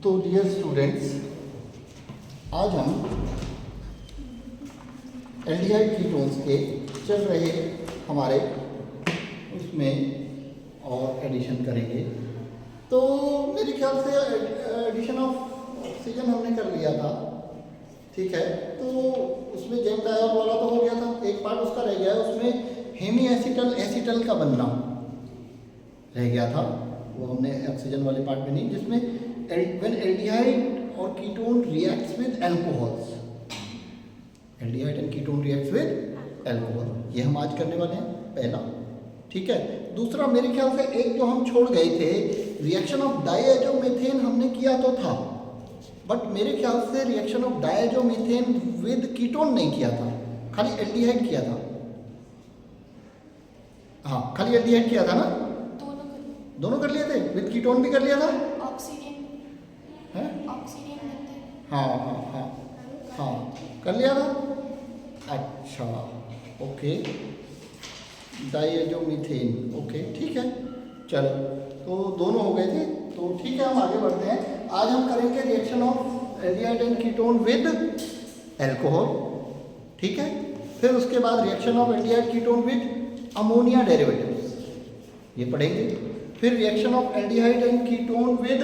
तो dear students, आज हम एल्डिहाइड कीटोन्स के चल रहे हमारे उसमें और एडिशन करेंगे। तो मेरे ख्याल से एडिशन ऑफ ऑक्सीजन हमने कर लिया था, ठीक है। तो उसमें जेम डायोल वाला तो हो गया था, एक पार्ट उसका रह गया है, उसमें हेमी एसिटल का बनना रह गया था, वो हमने ऑक्सीजन वाले पार्ट में नहीं, जिसमें when aldehyde or ketone reacts with alcohols, aldehyde and ketone reacts with alcohol, ये हम आज करने वाले हैं पहला, ठीक है। दूसरा मेरे ख्याल से एक जो हम छोड़ गए थे, रिएक्शन ऑफ डायजोमीथेन हमने किया तो था, बट मेरे ख्याल से reaction of diazomethane with ketone नहीं किया था, खाली एल्डिहाइड किया था। हाँ, खाली एल्डिहाइड किया था ना, दोनों कर लिए थे, विद कीटोन भी कर लिया था। हाँ हाँ हाँ हाँ, कर लिया था। अच्छा, ओके, डायजोमीथेन, ओके, ठीक है, चलो, तो दोनों हो गए थे, तो ठीक है, हम आगे बढ़ते हैं। आज हम करेंगे reaction of aldehyde and ketone with alcohol, ठीक है। फिर उसके बाद reaction of aldehyde ketone with ammonia derivatives, ये पढ़ेंगे। फिर reaction of aldehyde and ketone with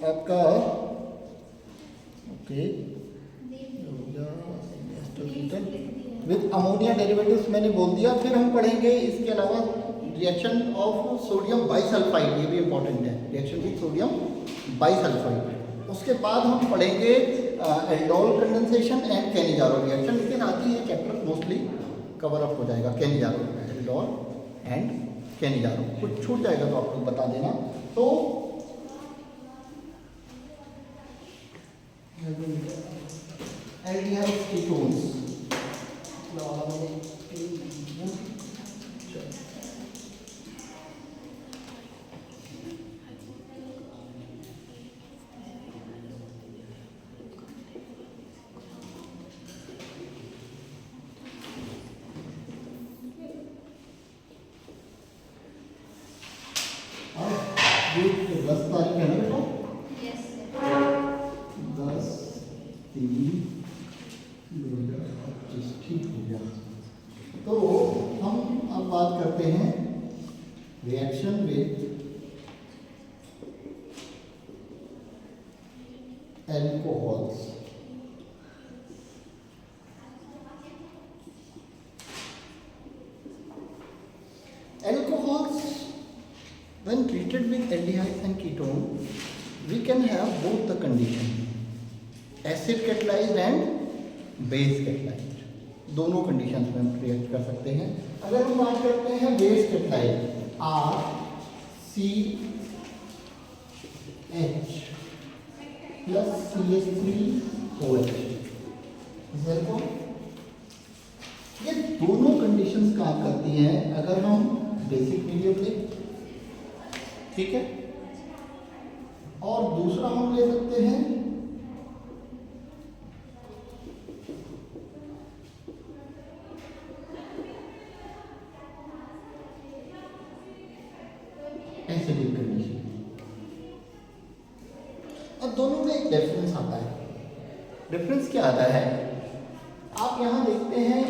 आपका ओके विद अमोनिया डेरिवेटिव्स मैंने बोल दिया। फिर हम पढ़ेंगे इसके अलावा रिएक्शन ऑफ सोडियम बाइसल्फाइड, ये भी इंपॉर्टेंट है, रिएक्शन विद सोडियम बाइसल्फाइड। उसके बाद हम पढ़ेंगे aldol condensation and Cannizzaro reaction, लेकिन आती है चैप्टर मोस्टली कवर अप हो जाएगा कैनिजारो, एल्डोल एंड कैनिजारो, कुछ छूट जाएगा तो आप लोग बता देना। तो एल्डिहाइड कीटोन्स दस तारीख है ना बेटा, 10/3/2025, ठीक हो गया। तो हम अब बात करते हैं reaction with alcohols. Alcohols, when treated with aldehyde and ketone, we can have both the condition, acid catalyzed and base catalyzed, दोनों कंडीशंस में हम रिएक्ट कर सकते हैं। अगर हम बात करते हैं base catalyse, RCH plus CH3OH, ये दोनों कंडीशंस काम करती हैं अगर हम बेसिक मीडियम लें, ठीक है। और दूसरा हम ले सकते हैं एसिडिक कंडीशन। अब दोनों में एक डिफरेंस आता है। डिफरेंस क्या आता है, आप यहां देखते हैं,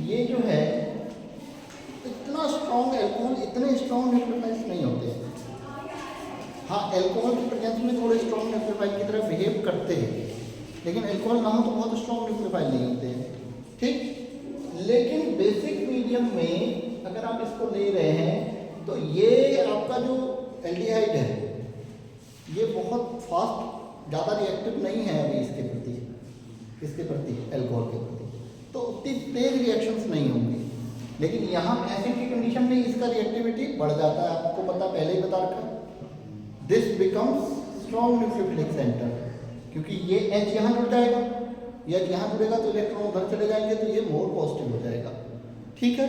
ये जो है इतना स्ट्रॉन्ग एल्कोहल, इतने स्ट्रॉन्ग न्यूक्लियोफाइल्स नहीं होते हैं। हाँ, एल्कोहल की प्रेजेंस में थोड़े स्ट्रॉन्ग न्यूक्लियोफाइल की तरह बिहेव करते हैं, लेकिन एल्कोहल ना हो तो बहुत स्ट्रॉन्ग न्यूक्लियोफाइल नहीं होते हैं, ठीक। लेकिन बेसिक मीडियम में अगर आप इसको ले रहे हैं तो ये आपका जो एल्डिहाइड है ये बहुत फास्ट, ज़्यादा रिएक्टिव नहीं है अभी इसके प्रति, एल्कोहल के प्रति, तो उतनी तेज रिएक्शंस नहीं होंगी। लेकिन यहाँ एसिड की कंडीशन में इसका रिएक्टिविटी बढ़ जाता है, आपको पता, पहले ही बता रखा, this becomes strong nucleophilic centre, क्योंकि ये H यहाँ जुड़ जाएगा, या यहाँ जुड़ेगा तो इलेक्ट्रॉन उधर चले जाएंगे, तो ये मोर पॉजिटिव हो जाएगा, ठीक है।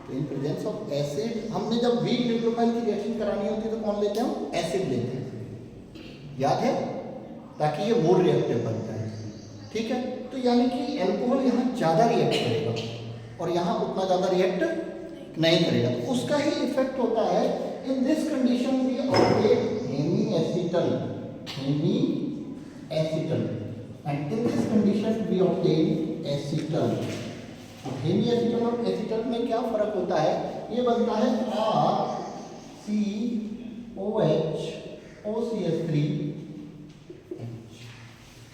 तो इन प्रेजेंस ऑफ एसिड, हमने जब वीक न्यूक्लियोफाइल की रिएक्शन करानी होती है तो कौन लेते हैं हम, एसिड लेते हैं, याद है, ताकि ये मोर रिएक्टिव बन जाए, ठीक है। तो यानी कि एल्कोहल यहाँ ज़्यादा रिएक्ट करेगा और यहाँ उतना ज़्यादा रिएक्ट नहीं करेगा, तो उसका ही इफेक्ट होता है। In this condition we obtain hemi acetal, and in this condition we obtain acetal. Hemi acetal और एसिटल में क्या फर्क होता है? ये बनता है RCOH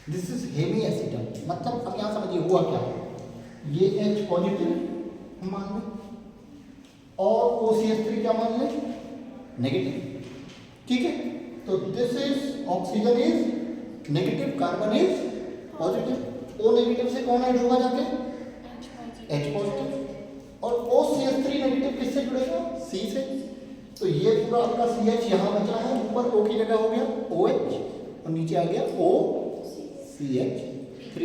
this is hemi acetal. मतलब अब यहाँ समझिए हुआ क्या, ये H पॉजिटिव मान लें और OCH3 क्या मान लें, नेगेटिव। ठीक है, तो this is oxygen is negative, carbon is positive. O negative से कौन ऐड होगा जाके, H पॉजिटिव, और OCH3 नेगेटिव किससे जुड़ेगा, C से। तो ये पूरा आपका CH यहाँ बचा है, ऊपर O की जगह हो गया OH और नीचे आ गया OCH3।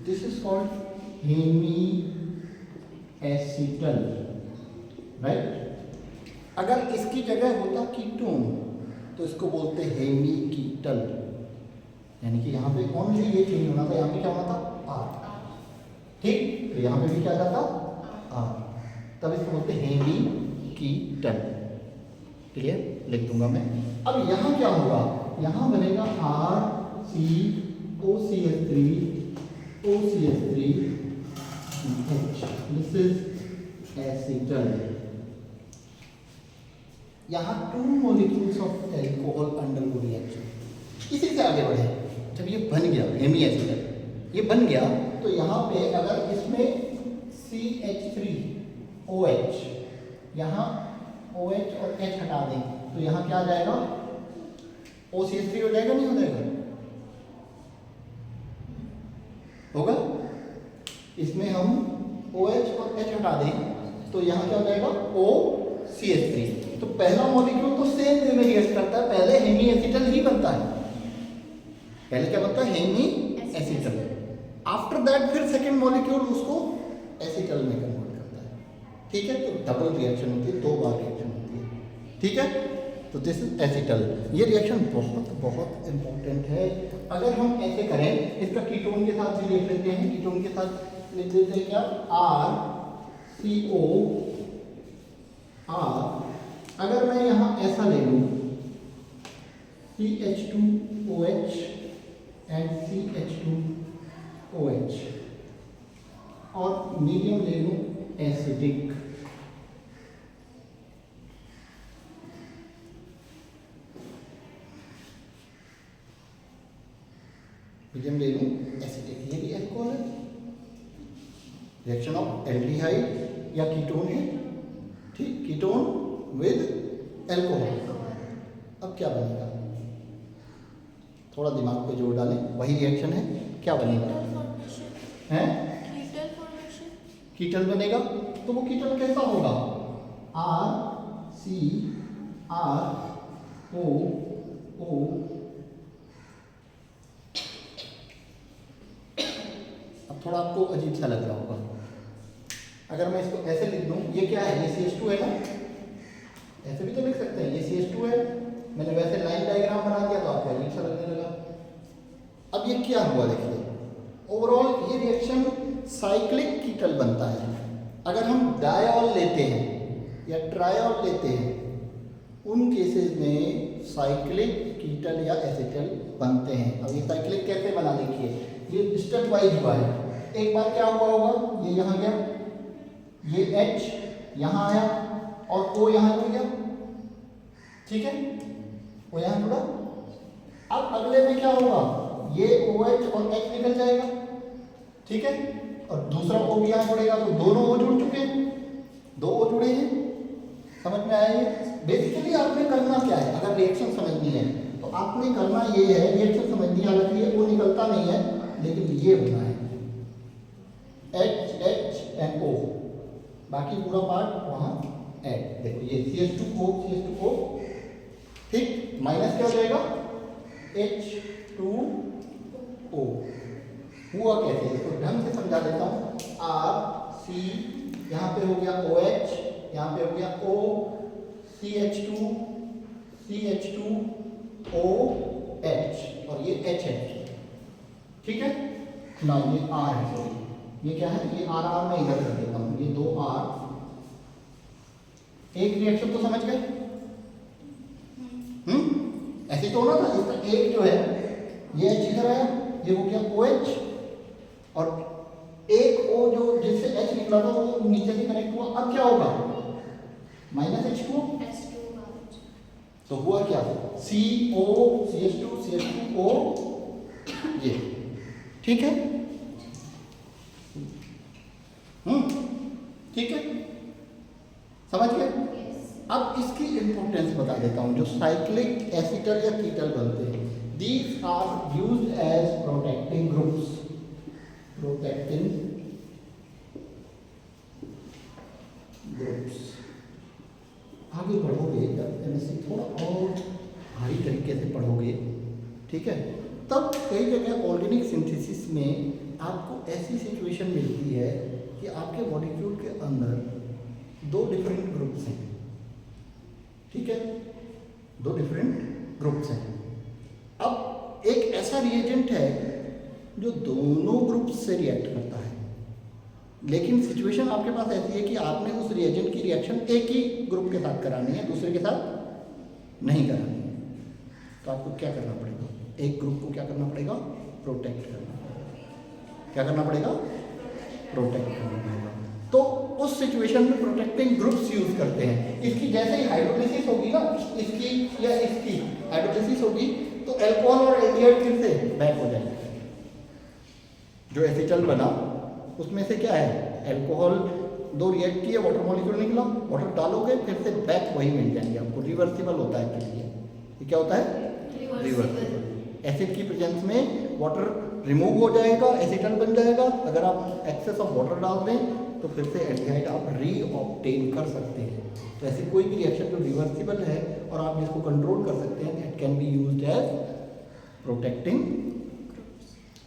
This is called hemi acetal, right. अगर इसकी जगह होता कीटोन तो इसको बोलते हेमी कीटल, यानी कि यहाँ पे ओनली ये चेंज होना था, यहाँ पे क्या होना था R, ठीक। तो यहाँ पे भी क्या जाता R, तब इसको बोलते हेमी कीटल। क्लियर, लिख दूंगा मैं। अब यहाँ क्या होगा, यहाँ बनेगा RCOCH3 OCH3H, this is acetal. यहाँ 2 molecules of alcohol undergo reaction. इसी से आगे बढ़े, जब ये बन गया हेमी एसिटल, ये बन गया, तो यहाँ पे अगर इसमें CH3OH, यहाँ OH और H हटा दें तो यहाँ क्या आ जाएगा, OCH3 हो जाएगा, नहीं हो जाएगा, होगा। इसमें हम OH और H हटा दें तो यहाँ क्या हो जाएगा, OCH3। तो पहला मॉलिक्यूल तो सेम वे में रिएक्ट करता है, पहले हेमी एसिटल ही बनता है, पहले क्या बनता है, हेमी एसिटल। आफ्टर दैट फिर सेकेंड मॉलिक्यूल उसको एसिटल में कन्वर्ट करता है। ठीक है, तो डबल रिएक्शन होती है, 2 बार रिएक्शन होती है। ठीक है, तो दिस इज एसिटल। ये रिएक्शन बहुत बहुत इंपॉर्टेंट है। अगर हम ऐसे करें, इसका कीटोन के साथ भी लिख लेते हैं, कीटोन के साथ लिख देते हैं क्या, RCO R। अगर मैं यहाँ ऐसा ले लूँ CH2OH एंड CH2OH और मीडियम ले लूँ एसिडिक, मीडियम ले लूँ एसिडिक, ये भी एल्कोहल है, रिएक्शन ऑफ एल्डिहाइड या कीटोन है, ठीक, कीटोन विद एल्कोहल। अब क्या बनेगा, थोड़ा दिमाग पे जोर डालें, वही रिएक्शन है, क्या बनेगा, हैं, कीटल बनेगा। तो वो कीटल कैसा होगा, RCRO। अब थोड़ा आपको अजीब सा लग रहा होगा, अगर मैं इसको ऐसे लिख दूं, ये क्या है, ये CH2 है ना, ऐसे भी तो लिख सकते हैं, ये CH2 है, मैंने वैसे लाइन डायग्राम बना दिया तो आपको अजीब सा लगने लगा। अब ये क्या हुआ, देखिए, ओवरऑल ये रिएक्शन साइक्लिक कीटल बनता है। अगर हम डायऑल लेते हैं या ट्रायऑल लेते हैं, उन केसेस में साइक्लिक कीटल या एसिटल बनते हैं। अब ये साइक्लिक कैसे बना, देखिए, ये स्टेप वाइज हुआ है। एक बार क्या हुआ होगा, ये यहाँ गया, ये H यहाँ आया और O यहाँ जुड़ गया, ठीक है, वो यहाँ जुड़ा। अब अगले में क्या होगा, ये OH और H निकल जाएगा, ठीक है, और दूसरा O भी यहाँ जुड़ेगा, तो दोनों O जुड़ चुके हैं, 2 O जुड़े हैं। समझ में आया ये? बेसिकली आपने करना क्या है, अगर रिएक्शन समझनी है तो आपने करना ये है, रिएक्शन समझनी है, हालांकि ये O निकलता नहीं है, लेकिन ये होना है H एंड O, बाकी पूरा पार्ट वहाँ ऐड। देखो ये CH2O, ठीक, माइनस क्या हो जाएगा, H2O। हुआ कैसे, इसको ढंग से समझा देता हूँ। RC यहाँ पे हो गया OH, यहाँ पे हो गया O, CH2OH और ये HH, ठीक है ना, ये R है, सॉरी, ये क्या है, ये RR में इधर कर देता हूँ, ये 2 R। एक रिएक्शन तो समझ गए, ऐसे तो होना था, इसका एक जो है ये H इधर आया, ये हो गया OH, और एक O जो जिससे H निकला था वो नीचे से कनेक्ट हुआ, अब क्या होगा -H2, तो हुआ क्या CO CH2 CH2O, ये ठीक है। ठीक है, समझ गए। अब इसकी इंपॉर्टेंस बता देता हूं, जो साइक्लिक एसिटल या कीटल बनते हैं, these are used as protecting groups, protecting groups. आगे बढ़ोगे जब एमएससी थोड़ा और भारी तरीके से पढ़ोगे, ठीक है, तब कई जगह ऑर्गेनिक सिंथेसिस में आपको ऐसी सिचुएशन मिलती है कि आपके मॉलिक्यूल के अंदर दो डिफरेंट ग्रुप्स हैं, ठीक है, दो डिफरेंट ग्रुप्स हैं। अब एक ऐसा रिएजेंट है जो दोनों ग्रुप्स से रिएक्ट करता है, लेकिन सिचुएशन आपके पास ऐसी है कि आपने उस रिएजेंट की रिएक्शन एक ही ग्रुप के साथ करानी है, दूसरे के साथ नहीं करानी है। तो आपको क्या करना पड़ेगा, एक ग्रुप को क्या करना पड़ेगा, प्रोटेक्ट करना पड़ेगा। क्या करना पड़ेगा, प्रोटेक्ट करना पड़ेगा। तो उस सिचुएशन में प्रोटेक्टिंग ग्रुप्स यूज करते हैं। इसकी जैसे ही हाइड्रोलिसिस होगी ना, इसकी या इसकी हाइड्रोलिसिस होगी तो अल्कोहल और एल्डिहाइड फिर से बैक हो जाएंगे। जो एसिटल बना उसमें से क्या है, अल्कोहल दो रिएक्ट किए, वाटर मॉलिक्यूल निकला, वाटर डालोगे फिर से बैक वही मिल जाएंगे आपको। रिवर्सिबल होता है एक्चुअली, ये क्या होता है, रिवर्सिबल। एसिड की प्रेजेंस में वाटर रिमूव हो जाएगा, एसिटल बन जाएगा। अगर आप एक्सेस ऑफ वाटर डाल दें तो फिर से एल्डिहाइड आप रीऑब्टेन कर सकते हैं। तो ऐसी कोई भी रिएक्शन जो रिवर्सिबल है और आप इसको कंट्रोल कर सकते हैं, it can be used as protecting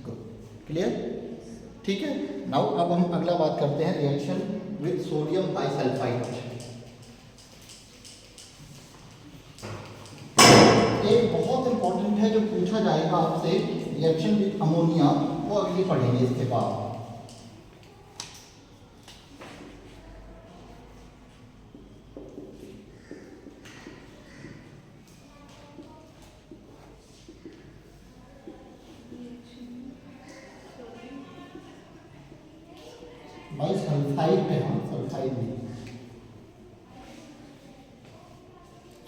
group. Clear, ठीक है। नाउ अब हम अगला बात करते हैं रिएक्शन विद सोडियम बाइसल्फाइड। एक बहुत इंपॉर्टेंट है जो पूछा जाएगा आपसे, रिएक्शन विद अमोनिया, वो अगली पढ़ेंगे इसके बाद। बाइसल्फाइड है, हाँ सल्फाइड नहीं।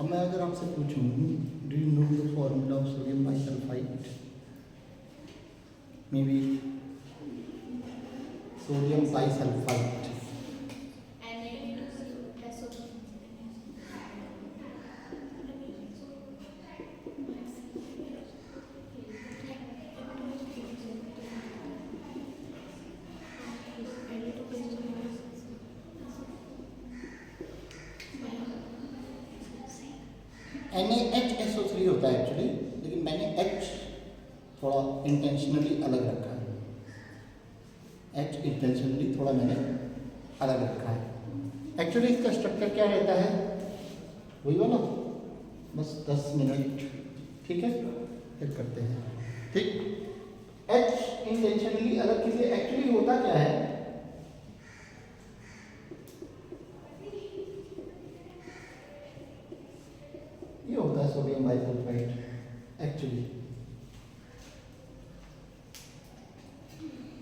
अब मैं अगर आपसे पूछूं, do you know the formula of sodium bisulphide? May be sodium bisulphide, NaHSO3 होता है एक्चुअली, लेकिन मैंने H थोड़ा इंटेंशनली अलग रखा है। H इंटेंशनली थोड़ा मैंने अलग रखा है। एक्चुअली इसका स्ट्रक्चर क्या रहता है, वही वाला, बस 10 मिनट, ठीक है, फिर करते हैं, ठीक। H इंटेंशनली अलग किसी, एक्चुअली होता क्या है, ये होता है सोडियम बाइसल्फाइड एक्चुअली,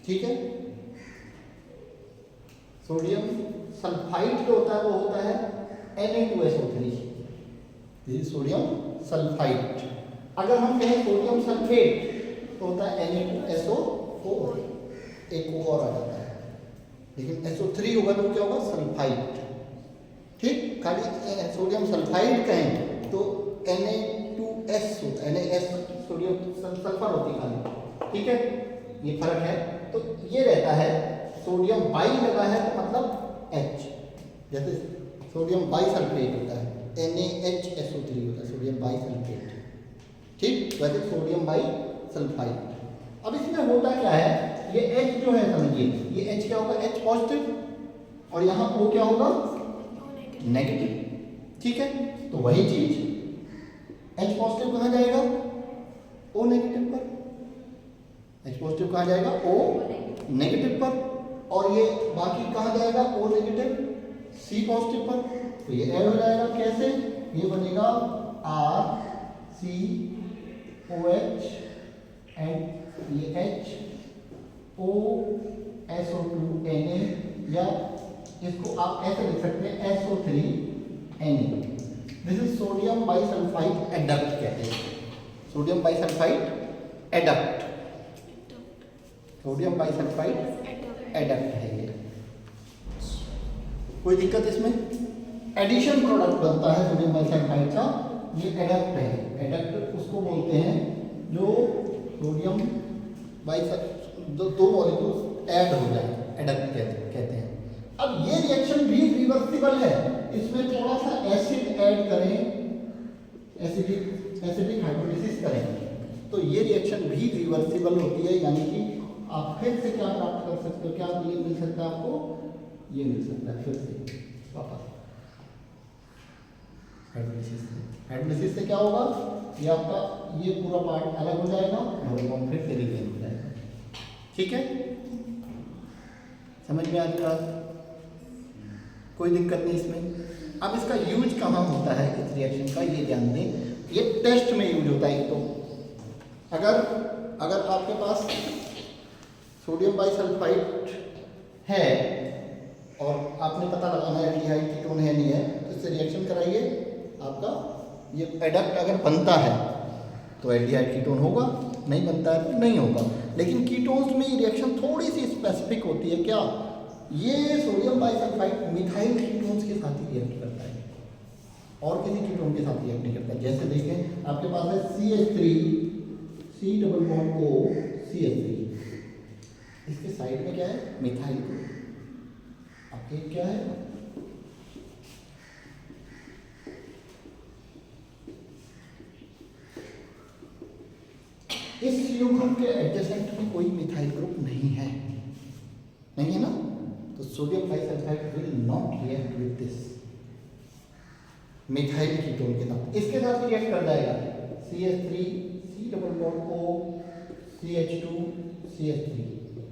ठीक है। सोडियम सल्फाइड जो होता है वो होता है Na2SO3, ये सोडियम सल्फाइड। अगर हम कहें सोडियम सल्फेट तो होता है Na2SO4, एक O और आ जाता है, लेकिन SO3 होगा तो क्या होगा, सल्फाइड, ठीक। खाली सोडियम सल्फाइड कहें तो Na2S होता है, Na सोडियम सल्फर होती है खाली, ठीक है, ये फर्क है। तो ये रहता है, सोडियम बाई लगा है तो मतलब H, जैसे सोडियम बाइसल्फेट होता है NaHSO3 होता है, सोडियम बाइसल्फेट, ठीक। वैसे सोडियम बाइसल्फाइड। अब इसमें होता क्या है, ये H जो है समझिए, ये H क्या होगा, H पॉजिटिव, और यहाँ O क्या होगा, नेगेटिव, ठीक है। तो वही चीज H पॉजिटिव कहाँ जाएगा, O नेगेटिव पर, H पॉजिटिव कहाँ जाएगा, O नेगेटिव पर, और ये बाकी कहाँ जाएगा, O नेगेटिव C पॉजिटिव पर। तो ये ऐड हो जाएगा, कैसे, ये बनेगा RCO OH एंड ये H O SO2 Na, या इसको आप ऐसे लिख सकते हैं SO3 Na। This is sodium bisulphide adduct कहते हैं, sodium bisulphide adduct, sodium bisulphide adduct है ये। कोई दिक्कत इसमें? एडिशन प्रोडक्ट बनता है सोडियम बाइसल्फाइड का, ये एडक्ट है। एडक्ट उसको बोलते हैं जो सोडियम दो मॉलिक्यूल्स ऐड हो जाए, एडक्ट कहते हैं। अब ये रिएक्शन भी रिवर्सिबल है, इसमें थोड़ा सा एसिड ऐड करें, एसिडिक हाइड्रोलिसिस करें तो ये रिएक्शन भी रिवर्सिबल होती है, यानी कि आप फिर से क्या प्राप्त कर सकते हो, क्या ये मिल सकता है आपको, ये मिल सकता है फिर से वापस हाइड्रोलिसिस से क्या होगा, ये आपका ये पूरा पार्ट अलग हो जाएगा, डबल बॉन्ड फिर से रिगेन हो जाएगा। ठीक है, समझ में आ रही बात? कोई दिक्कत नहीं इसमें। अब इसका यूज कहाँ होता है इस रिएक्शन का, ये ध्यान दें। ये टेस्ट में यूज होता है। तो अगर आपके पास सोडियम बाइसल्फाइड है और आपने पता लगाना है एल्डिहाइड कीटोन है नहीं है, तो इससे रिएक्शन कराइए, आपका ये एडक्ट अगर बनता है तो एल्डिहाइड कीटोन होगा, नहीं बनता है तो नहीं होगा। लेकिन कीटोन्स में ये रिएक्शन थोड़ी सी स्पेसिफिक होती है। क्या? ये सोडियम बाइसल्फाइड मिथाइल कीटोन्स के साथ ही रिएक्ट करता है, और किसी कीटोन के साथ रिएक्ट नहीं करता। जैसे देखें आपके पास है CH3 C double bond O CH3, इसके साइड में क्या है, मिथाइल ग्रुप। आपके क्या है, इस CO ग्रुप के एडजेसेंट में कोई मिथाइल ग्रुप नहीं है ना, तो sodium bisulphide will not react with this methyl ketone के साथ। इसके साथ रिएक्ट कर जाएगा CH3 C double bond O CH2 CH3,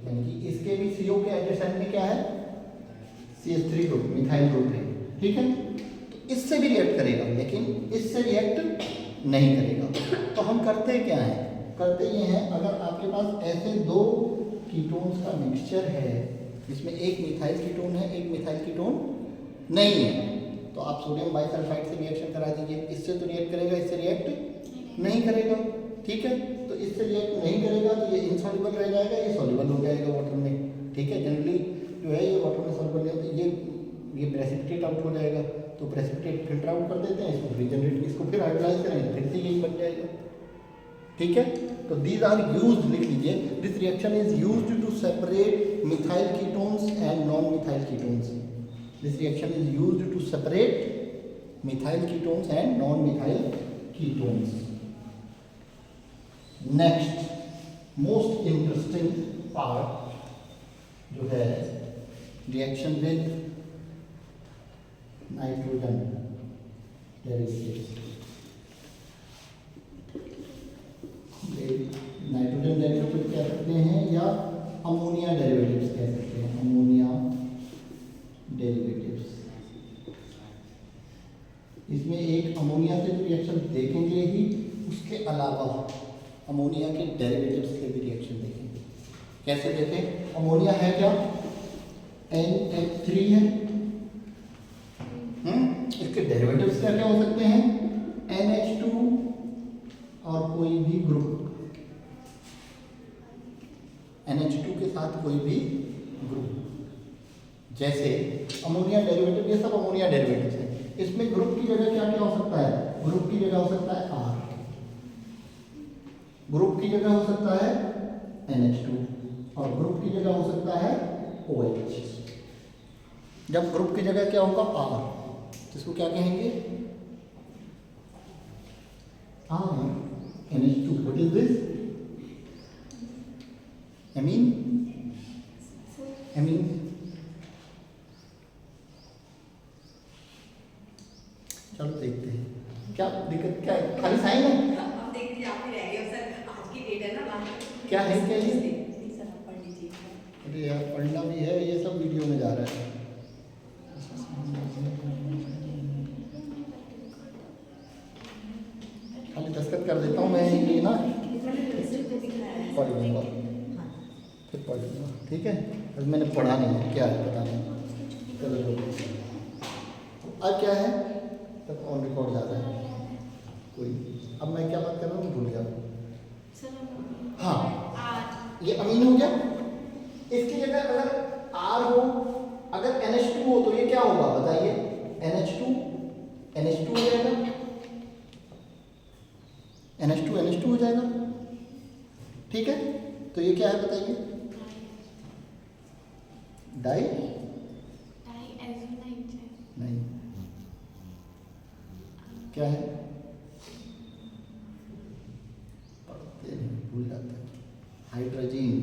यानी कि इसके भी CO के एडजेसेंट में क्या है, CH3 ग्रुप, मिथाइल ग्रुप है। ठीक है, तो इससे भी रिएक्ट करेगा, लेकिन इससे रिएक्ट नहीं करेगा। तो हम करते क्या हैं, करते ये हैं, अगर आपके पास ऐसे दो कीटोन्स का मिक्सचर है जिसमें एक मिथाइल कीटोन है, एक मिथाइल कीटोन नहीं है, तो आप सोडियम बाइसल्फाइड से रिएक्शन करा दीजिए। इससे तो रिएक्ट करेगा, इससे रिएक्ट नहीं करेगा। ठीक है, तो इससे रिएक्ट नहीं करेगा तो ये इनसॉल्युबल रह जाएगा, ये सॉल्युबल हो जाएगा वाटर में। ठीक है, जनरली जो है ये वाटर में सॉल्युबल नहीं होता, ये प्रेसिपिटेट आउट हो जाएगा, तो प्रेसिपिटेट फिल्टर आउट कर देते हैं, इसको रीजनरेट, इसको फिर हाइड्रोलाइज करेंगे, फिर से यही बन जाएगा। ठीक है, तो दीज आर यूज्ड, लिख लीजिए, this reaction is used to separate methyl ketones and non methyl ketones. This reaction is used to separate methyl ketones and non methyl ketones. Next most interesting part जो है reaction with nitrogen derivatives. Nitrogen derivative कह सकते हैं या ammonia derivatives कह सकते हैं, ammonia derivatives. इसमें एक अमोनिया से तो रिएक्शन देखेंगे ही, उसके अलावा अमोनिया के डेरिवेटिव्स के भी रिएक्शन देखेंगे। कैसे देखें? अमोनिया है क्या, NH3 है, इसके डेरिवेटिव्स क्या क्या हो सकते हैं, NH2 और कोई भी ग्रुप, NH2 के साथ कोई भी ग्रुप। जैसे अमोनिया डेरिवेटिव, ये सब अमोनिया डेरिवेटिव्स है। इसमें ग्रुप की जगह क्या क्या हो सकता है, ग्रुप की जगह हो सकता है R, ग्रुप की जगह हो सकता है NH2 और ग्रुप की जगह हो सकता है OH। जब ग्रुप की जगह क्या होगा R, तो इसको क्या कहेंगे, R NH2। What is this, amine, amine. चलो देखते हैं क्या दिक्कत, क्या है, खाली साइन है, आप देख लीजिए, आप ही रह गए सर, आज की डेट है ना, क्या है, क्या ये, सर आप पढ़ लीजिए। अरे यार पढ़ना भी है, ये सब वीडियो में जा रहा है। खाली दस्तखत कर देता हूँ मैं ये ना, मैंने वैसे तो दिखाया है। पढ़ लूँगा, फिर पढ़ लूँगा, ठीक है। अब मैंने पढ़ा नहीं है, क्या है पता नहीं, चलो अब क्या है, तब ऑन रिकॉर्ड जा रहा है कोई। अब मैं क्या बात कर रहा हूँ भूल गया। हाँ, ये अमीन हो गया। इसकी जगह अगर आर हो, अगर NH2 हो तो ये क्या होगा बताइए, NH2 हो जाएगा, NH2 हो जाएगा, ठीक है। तो ये क्या है बताइए, डाई नहीं, क्या है, पढ़ते नहीं भूल जाते हैं, हाइड्रोजीन,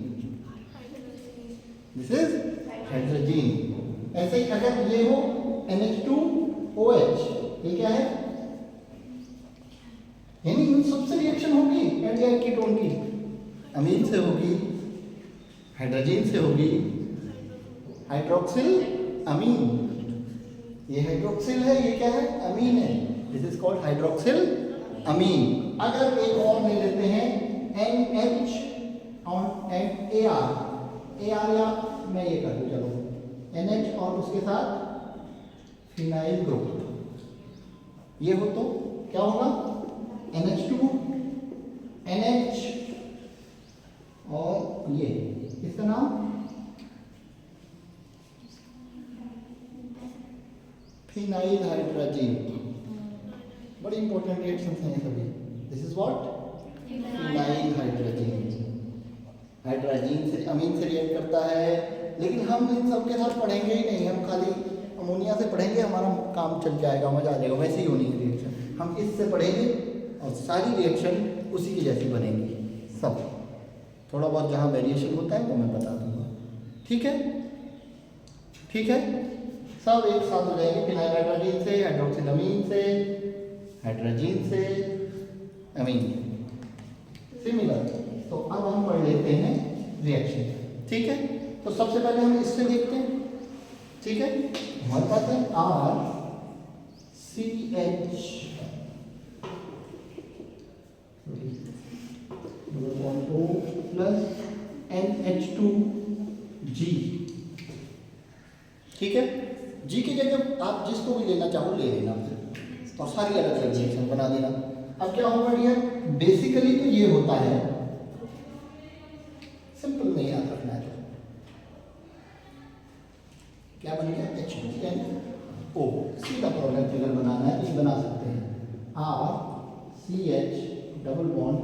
दिस इज हाइड्रोजीन। ऐसे ही अगर ये हो NH2OH, ये क्या है, यानी इन सबसे रिएक्शन होगी एल्डिहाइड कीटोन की, अमीन से होगी, हाइड्रोजीन से होगी, हाइड्रोक्सिल अमीन, ये हाइड्रोक्सिल है, ये क्या है, अमीन है, दिस इज कॉल्ड हाइड्रोक्सिल अमीन। अगर एक और ले लेते हैं NH और AR, या मैं ये कर दूं, चलो NH और उसके साथ फिनाइल ग्रुप, ये हो तो क्या होगा, NH2 NH और ये इसका नाम फिनाइल हाइड्रोजीन। बड़ी इंपॉर्टेंट रिएक्शंस हैं ये सभी। This is what, phenyl hydrazine. Hydrazine से अमीन से रिएक्ट करता है, लेकिन हम इन सब के साथ पढ़ेंगे ही नहीं, हम खाली अमोनिया से पढ़ेंगे, हमारा काम चल जाएगा, मजा आ जाएगा, वैसे ही होनी है रिएक्शन। हम इससे पढ़ेंगे और सारी रिएक्शन उसी की जैसी बनेंगी सब। थोड़ा बहुत जहाँ वेरिएशन होता है वो मैं बता दूंगा, ठीक है, ठीक है। सब एक साथ हो जाएंगे, फिनाइल हाइड्रोजीन से, हाइड्रोक्सिलमीन से, हाइड्रोजीन से, अमीन सिमिलर। तो अब हम पढ़ लेते हैं रिएक्शन, ठीक है। तो सबसे पहले हम इससे देखते हैं, ठीक है। हमारे पास है RCH प्लस NH2G, ठीक है। G की जगह आप जिसको भी लेना चाहो ले लेना और सारी अलग अलग रिएक्शन बना देना। अब क्या होगा डियर, बेसिकली तो ये होता है, सिंपल नहीं याद रखना है, तो क्या बन गया H2NO, सीधा प्रोडक्ट अगर बनाना है तो बना सकते हैं, RCH double bond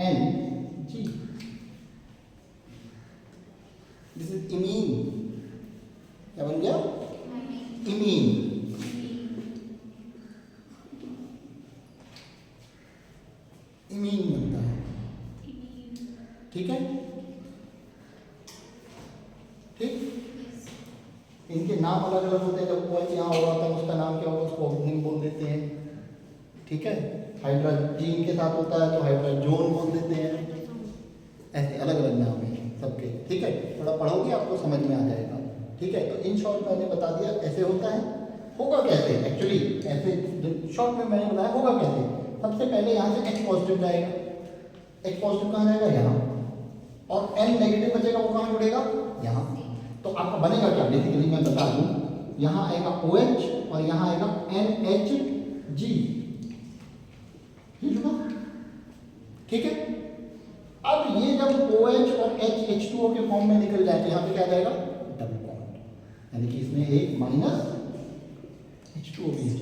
NG, this is imine. क्या बन गया, इमीन। इमीन बनता है, ठीक है, ठीक। इनके नाम अलग अलग होते हैं, जब OH यहाँ हो रहा था उसका नाम क्या होगा, उसको ओपनिंग बोल देते हैं, ठीक है। हाइड्रोजीन के साथ होता है तो हाइड्रोजोन बोल देते हैं, ऐसे अलग अलग नाम है सबके, ठीक है। थोड़ा पढ़ोगे आपको समझ में आ जाएगा, ठीक है। तो इन शॉर्ट मैंने बता दिया ऐसे होता है। होगा कैसे, एक्चुअली ऐसे शॉर्ट में मैंने बताया होगा कैसे। सबसे पहले यहाँ से H पॉजिटिव जाएगा, H पॉजिटिव कहाँ जाएगा, यहाँ, और N नेगेटिव बचेगा, वो कहाँ जुड़ेगा, यहाँ। तो आपका बनेगा क्या, बेसिकली मैं बता दूँ, यहाँ आएगा OH और यहाँ आएगा NHG, ठीक है। अब ये जब OH और H2O के फॉर्म में निकल जाए तो यहाँ पे क्या जाएगा, डबल बॉन्ड, यानी कि इसमें एक माइनस H2O भी है,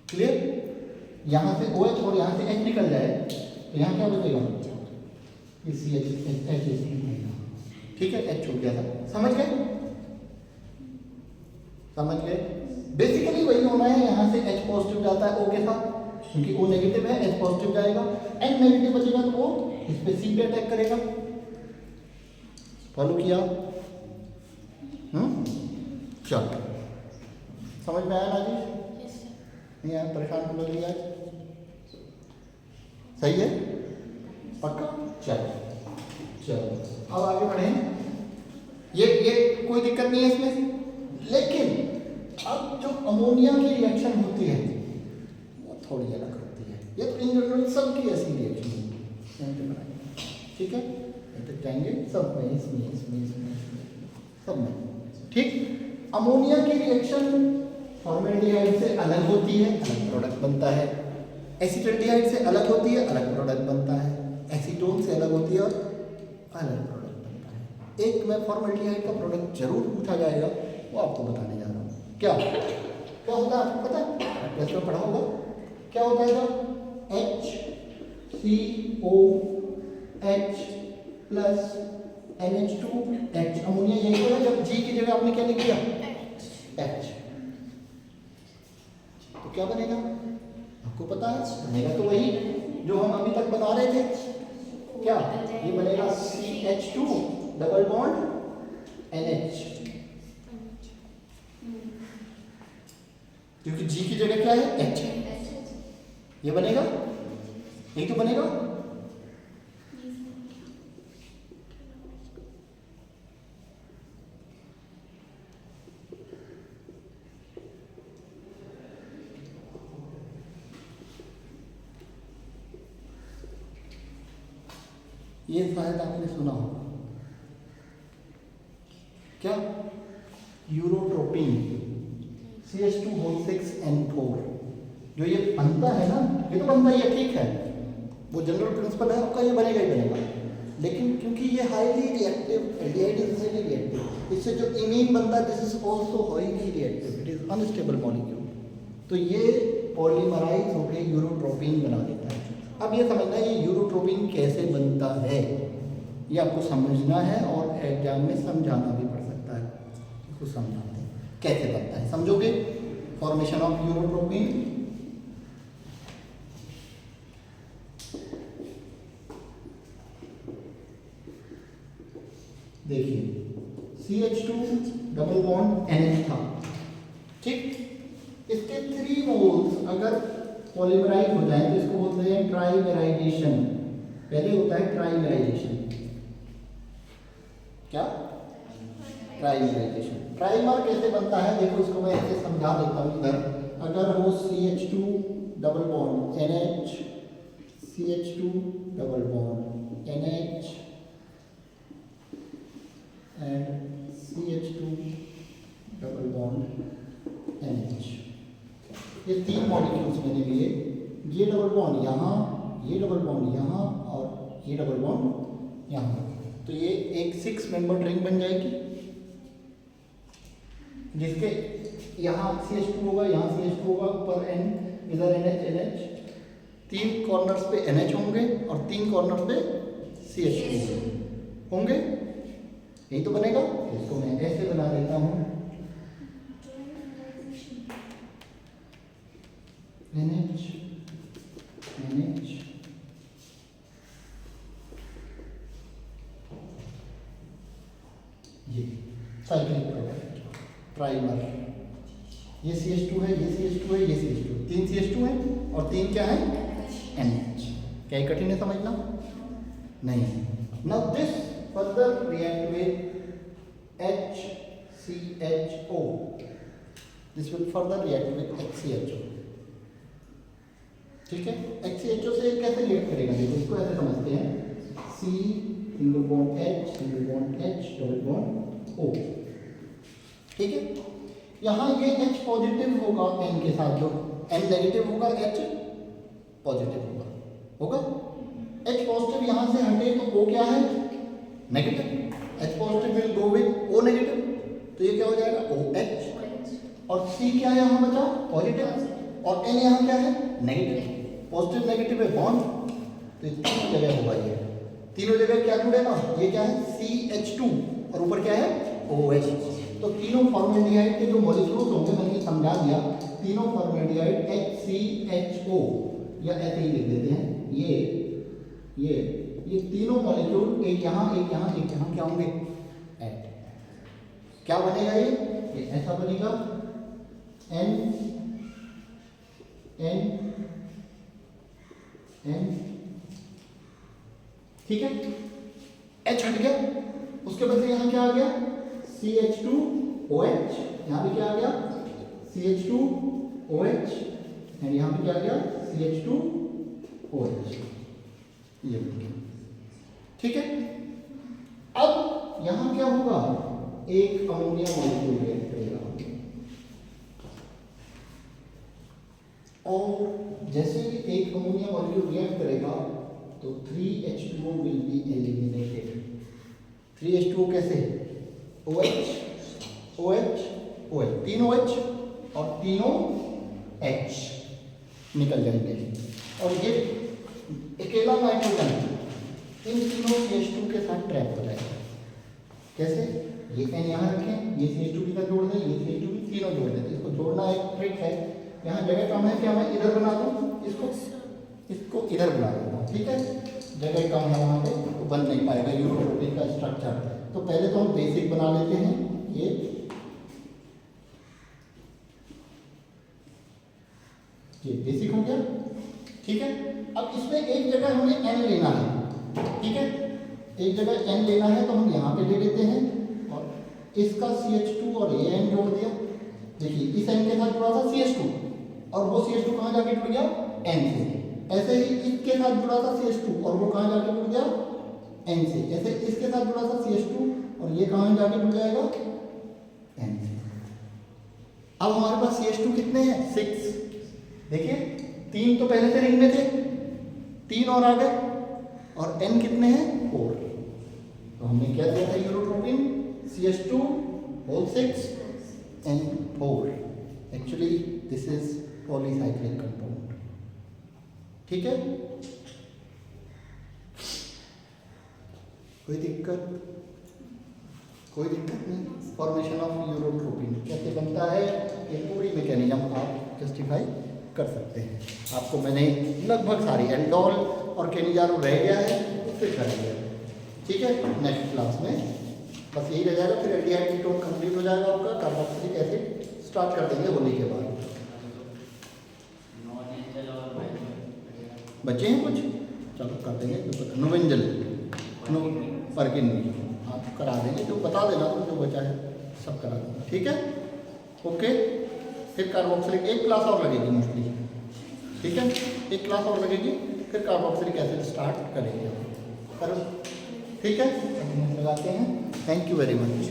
क्लियर। यहाँ से OH और यहाँ से H निकल जाए तो यहाँ क्या बचेगा, इसी H, ठीक है, H छूट गया था, समझ गए, समझ गए। बेसिकली वही होना है, यहाँ से H पॉजिटिव जाता है O के साथ, क्योंकि O नेगेटिव है, H पॉजिटिव जाएगा, N नेगेटिव बचेगा तो वो इस पे C पे अटैक करेगा। फॉलो किया, चलो समझ में आया ना जी, नहीं आया, परेशान तो लग रही आज, सही है, पक्का। चलो चलो अब आगे बढ़ें, ये कोई दिक्कत नहीं है इसमें, लेकिन अब जो अमोनिया की रिएक्शन होती है वो थोड़ी अलग होती है। ये तो इन जनरल सबकी ऐसी रिएक्शन होगी, ठीक है। तक जाएंगे सब में, इसमें सब में, ठीक। अमोनिया की रिएक्शन फॉर्मेल्डिहाइड से अलग होती है, अलग प्रोडक्ट बनता है। एसिटल्डिहाइड से अलग होती है, अलग प्रोडक्ट बनता है। एसीटोन से अलग होती है और अलग प्रोडक्ट बनता है। एक में फॉर्मेल्डिहाइड का प्रोडक्ट जरूर पूछा जाएगा, वो आपको बताने जा रहा हूँ। क्या होता है आपको पता है, टेस्ट में पढ़ा होगा। क्या होता है जब HCOH प्लस NH2H, अमोनिया यही होगा जब G की जगह आपने क्या लिख दिया, H, तो क्या बनेगा आपको पता है, बनेगा तो वही जो हम अभी तक बना रहे थे। क्या ये बनेगा CH2 डबल बॉन्ड NH, क्योंकि G की जगह क्या है, H, ये बनेगा, यही तो बनेगा। ये शायद आपने सुना होगा, क्या, यूरोट्रोपिन CH2O6N4, जो ये बनता है ना, ये तो बनता ही है, ठीक है, वो जनरल प्रिंसिपल है आपका, ये बनेगा ही बनेगा। लेकिन क्योंकि ये highly reactive, aldehyde is highly reactive, इससे जो इमीन बनता है this is also highly reactive, it is unstable molecule, तो ये पॉलीमराइज होकर यूरोट्रोपिन बना देता है। अब ये समझना है ये यूरोट्रोपिन कैसे बनता है, ये आपको समझना है और एग्जाम में समझाना भी पड़ सकता है। इसको समझाते हैं कैसे बनता है, समझोगे फॉर्मेशन ऑफ यूरोट्रोपिन। देखिए CH2 डबल बॉन्ड NH था, ठीक, इसके 3 मोल्स अगर पॉलीमराइज हो जाए तो इसको बोलते हैं ट्राइमेराइजेशन। पहले होता है ट्राइमेराइजेशन, क्या, ट्राइमेराइजेशन। ट्राइमर कैसे बनता है देखो, इसको मैं ऐसे समझा देता हूँ इधर। अगर हो CH2 double bond NH, CH2 double bond NH and CH2 double bond NH, ये 3 मॉलिक्यूल्स मैंने लिए, ये डबल बॉन्ड यहाँ, ये डबल बॉन्ड यहाँ और ये डबल बॉन्ड यहाँ, तो ये एक 6 मेंबर रिंग बन जाएगी, जिसके यहाँ CH2 होगा, यहाँ CH2 होगा, ऊपर N, इधर NH, 3 कॉर्नर्स पे NH होंगे और 3 कॉर्नर्स पे CH2 होंगे, यही तो बनेगा। इसको मैं ऐसे बना देता हूँ, NH, ये साइक्लिक प्रोडक्ट प्राइमर, ये CH2 है, ये CH2 है, ये CH2, 3 CH2 है और 3 क्या है, NH। क्या ये कठिन है समझना? नहीं। Now this further react with HCHO, this will further react with HCHO, ठीक है। HCHO से कैसे रिएक्ट करेगा देखो, इसको ऐसे समझते हैं, C single bond H, single bond H, double bond O, ठीक है। यहाँ ये H पॉजिटिव होगा N के साथ, जो N नेगेटिव होगा H पॉजिटिव होगा। H पॉजिटिव यहाँ से हटे तो O क्या है, negative, H positive will go with O negative, तो ये क्या हो जाएगा OH, और C क्या है यहाँ बचा, पॉजिटिव, और N यहाँ क्या है, नेगेटिव, पॉजिटिव नेगेटिव है बॉन्ड, तो तीनों जगह होगा, ये तीनों जगह क्या जुड़ेगा, ये क्या है CH2 और ऊपर क्या है OH, तो तीनों फॉर्मेल्डिहाइड के जो मॉलिक्यूल्स होंगे मैंने समझा दिया, तीनों फॉर्मेल्डिहाइड HCHO या ऐसे ही लिख देते हैं, ये तीनों मॉलिक्यूल एक यहाँ एक यहाँ एक यहाँ क्या होंगे, ऐड, क्या बनेगा ये ऐसा बनेगा, N, ठीक है। H हट गया, उसके बदले यहाँ क्या आ गया, CH2OH, यहाँ पे क्या आ गया CH2OH, एंड यहाँ पे क्या आ गया OH, ये देखिए, ठीक है। अब यहाँ क्या होगा, एक अमोनिया मॉलिक्यूल रिएक्ट करेगा और जैसे ही एक अमोनिया मॉलिक्यूल रिएक्ट करेगा तो 3H2O will be eliminated. 3H2O कैसे, OH OH OH, तीनों H और तीनों H निकल जाएंगे और ये अकेला नाइट्रोजन इन तीनों CH2 के साथ ट्रैप हो जाएगा। कैसे, ये N यहाँ रखें, ये CH2 की तरह जोड़ दें, ये CH2 भी तीनों जोड़ देते हैं। इसको जोड़ना एक ट्रिक है, यहाँ जगह कम है, क्या मैं इधर बना दूँ, इसको इधर बना देता हूँ, ठीक है। जगह कम है वहाँ पे तो बन नहीं पाएगा यूरोप्रोटीन का स्ट्रक्चर। तो पहले तो हम बेसिक बना लेते हैं, ये बेसिक हो गया, ठीक है। अब इसमें एक जगह हमें N लेना है, ठीक है, एक जगह N लेना है तो हम यहाँ पे ले लेते हैं और इसका CH2 और ये N जोड़ दिया। देखिए इस N के साथ जुड़ा था CH2 और वो CH2 कहाँ जाके जुड़ गया, N से। ऐसे ही इसके साथ जुड़ा था CH2 और वो कहाँ जाके जुड़ गया, N से। ऐसे इसके साथ जुड़ा था CH2 और ये कहाँ जाके जुड़ जाएगा, N से। अब हमारे पास CH2 कितने हैं, 6। देखिए 3 तो पहले से रिंग में थे, 3 और आ गए और N कितने हैं, 4। तो हमने क्या दिया था urotropin, CH2 whole 6 and 4। Actually this is polycyclic compound, ठीक है। कोई दिक्कत नहीं। फॉर्मेशन ऑफ यूरोट्रोपिन कैसे बनता है, ये पूरी मैकेनिज्म आप जस्टिफाई कर सकते हैं। आपको मैंने लगभग सारी एल्डोल और केनिजारो रह गया है उससे कर दिया, ठीक है। नेक्स्ट क्लास में बस यही रह जाएगा, फिर एल्डिहाइड कीटोन कंप्लीट हो जाएगा आपका। कार्बोक्सिलिक एसिड स्टार्ट कर देंगे होली के बाद। बचे हैं कुछ, चलो कर देंगे। नोवेंजल परकिन आप करा देंगे, जो बता देना तो जो बचा है सब करा देंगे, ठीक है, ओके। फिर कार्बोक्सिलिक एक क्लास और लगेगी मोस्टली, ठीक है, एक क्लास और लगेगी, फिर कार्बोक्सिलिक एसिड स्टार्ट करेंगे, ठीक है। लगाते हैं, थैंक यू वेरी मच।